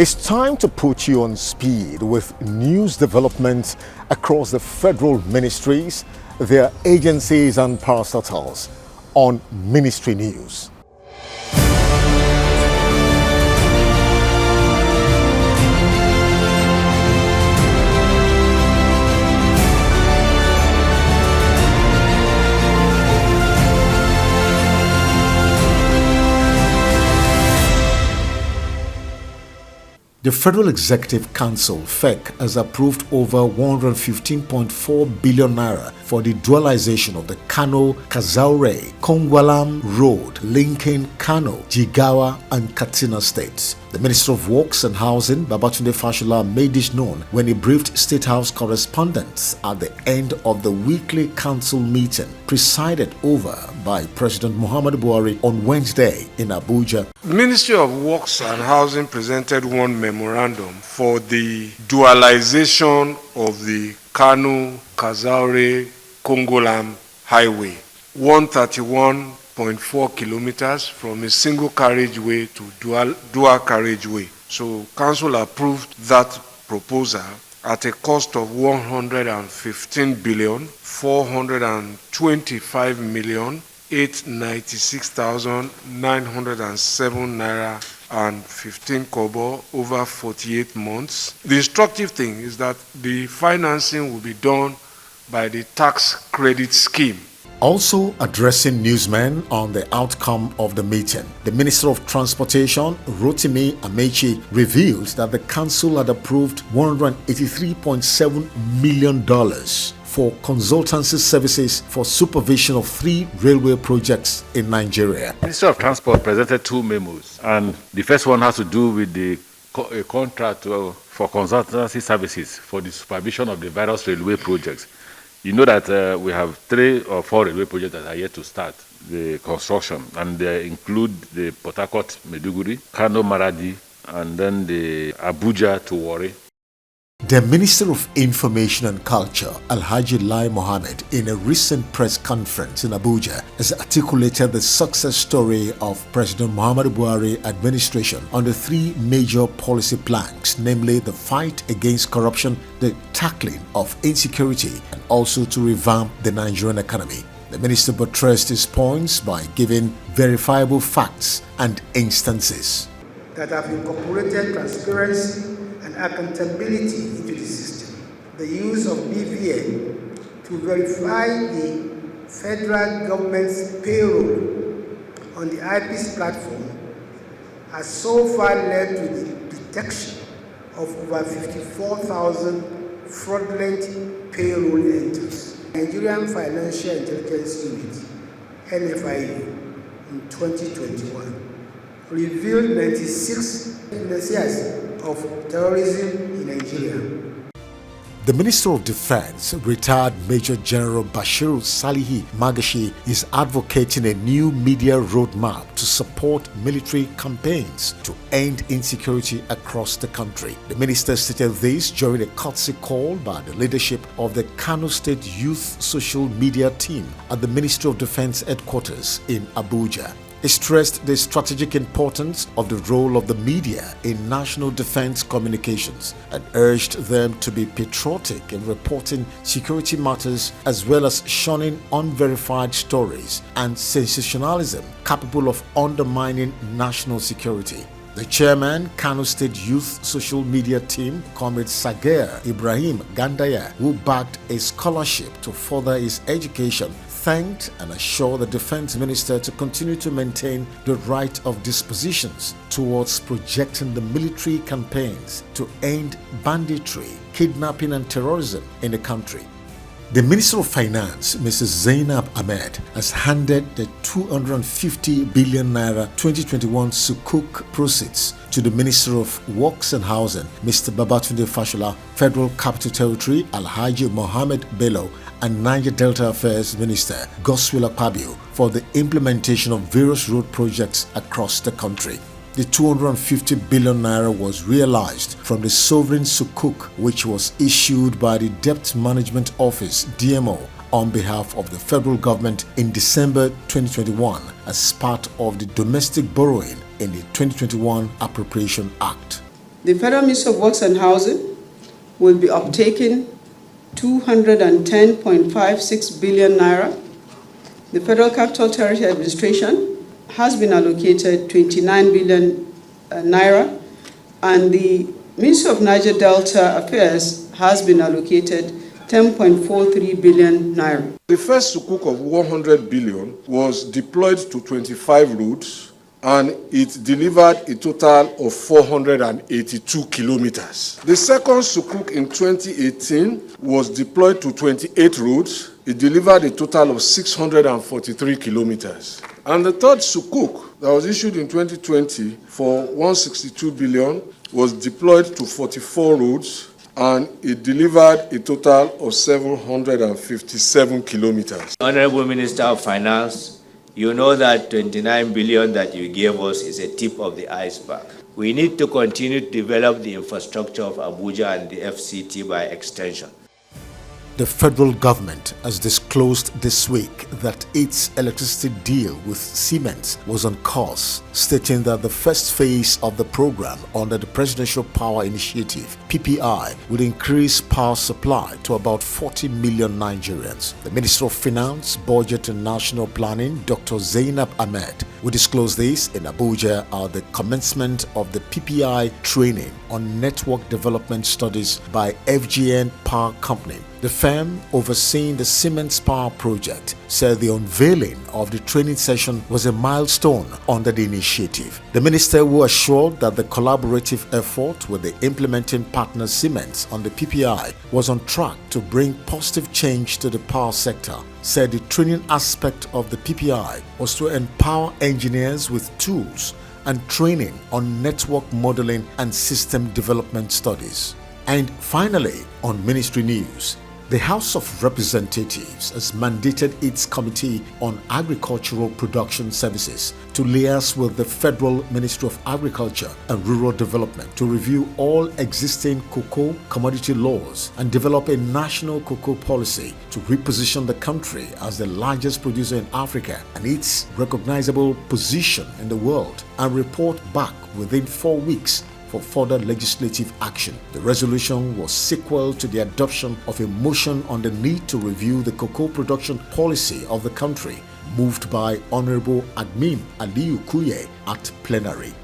It's time to put you on speed with news developments across the federal ministries, their agencies and parastatals on Ministry News. The Federal Executive Council (FEC) has approved over 115.4 billion naira for the dualization of the Kano-Kazaure-Kongwalam Road linking Kano, Jigawa and Katsina states. The Minister of Works and Housing, Babatunde Fashola, made this known when he briefed State House correspondents at the end of the weekly council meeting presided over by President Muhammadu Buhari on Wednesday in Abuja. The Ministry of Works and Housing presented one memorandum for the dualization of the Kano-Kazaure-Kongolam Highway, 131.4 kilometers from a single carriageway to dual carriageway. So Council approved that proposal at a cost of 115,425,896,907 naira and 15 kobo over 48 months. The instructive thing is that the financing will be done by the tax credit scheme. Also addressing newsmen on the outcome of the meeting, the Minister of Transportation, Rotimi Amechi, revealed that the council had approved $183.7 million for consultancy services for supervision of 3 railway projects in Nigeria. The Minister of Transport presented 2 memos, and the first one has to do with the contract for consultancy services for the supervision of the various railway projects. You know that we have 3 or 4 railway projects that are yet to start the construction, and they include the Port Harcourt Maiduguri, Kano Maradi, and then the Abuja to Warri. The Minister of Information and Culture, Alhaji Lai Mohammed, in a recent press conference in Abuja, has articulated the success story of President Muhammadu Buhari administration on the 3 major policy planks, namely the fight against corruption, the tackling of insecurity, and also to revamp the Nigerian economy. The minister buttressed his points by giving verifiable facts and instances that have incorporated transparency and accountability into the system. The use of BVN to verify the federal government's payroll on the IP's platform has so far led to the detection of over 54,000 fraudulent payroll entries. Nigerian Financial Intelligence Unit, NFIU, in 2021 revealed 96 financiers of terrorism in Nigeria. The Minister of Defense, retired Major General Bashiru Salihi Magashi, is advocating a new media roadmap to support military campaigns to end insecurity across the country. The minister stated this during a courtesy call by the leadership of the Kano State Youth Social Media Team at the Ministry of Defense headquarters in Abuja. He stressed the strategic importance of the role of the media in national defense communications and urged them to be patriotic in reporting security matters as well as shunning unverified stories and sensationalism capable of undermining national security. The chairman, Kano State Youth Social Media Team, Comrade Sager Ibrahim Gandaya, who backed a scholarship to further his education, thanked and assured the defense minister to continue to maintain the right of dispositions towards projecting the military campaigns to end banditry, kidnapping and terrorism in the country. The Minister of Finance, Mrs. Zainab Ahmed, has handed the 250 billion naira 2021 Sukuk proceeds to the Minister of Works and Housing, Mr. Babatunde Fashola, Federal Capital Territory, Alhaji Mohammed Bello, and Niger Delta Affairs Minister, Godswill Akpabio, for the implementation of various road projects across the country. The 250 billion naira was realized from the Sovereign Sukuk, which was issued by the Debt Management Office (DMO) on behalf of the federal government in December 2021 as part of the domestic borrowing in the 2021 Appropriation Act. The Federal Ministry of Works and Housing will be uptaking 210.56 billion naira. The Federal Capital Territory Administration has been allocated 29 billion naira, and the Ministry of Niger Delta Affairs has been allocated 10.43 billion naira. The first sukuk of 100 billion was deployed to 25 routes, and it delivered a total of 482 kilometers. The second sukuk in 2018 was deployed to 28 routes. It delivered a total of 643 kilometers. And the third sukuk that was issued in 2020 for 162 billion was deployed to 44 routes, and it delivered a total of 757 kilometers. Honorable Minister of Finance, you know that 29 billion that you gave us is a tip of the iceberg. We need to continue to develop the infrastructure of Abuja and the FCT by extension. The federal government has disclosed this week that its electricity deal with Siemens was on course, stating that the first phase of the program under the Presidential Power Initiative, PPI, would increase power supply to about 40 million Nigerians. The Minister of Finance, Budget and National Planning, Dr. Zainab Ahmed, will disclose this in Abuja at the commencement of the PPI training on network development studies by FGN Power Company. The firm overseeing the Siemens Power project said the unveiling of the training session was a milestone under the initiative. The minister, who assured that the collaborative effort with the implementing partner Siemens on the PPI was on track to bring positive change to the power sector, said the training aspect of the PPI was to empower engineers with tools and training on network modeling and system development studies. And finally, on Ministry News, the House of Representatives has mandated its Committee on Agricultural Production Services to liaise with the Federal Ministry of Agriculture and Rural Development to review all existing cocoa commodity laws and develop a national cocoa policy to reposition the country as the largest producer in Africa and its recognizable position in the world, and report back within 4 weeks for further legislative action. The resolution was sequel to the adoption of a motion on the need to review the cocoa production policy of the country, moved by Honorable Admin Aliyu Kuye at plenary.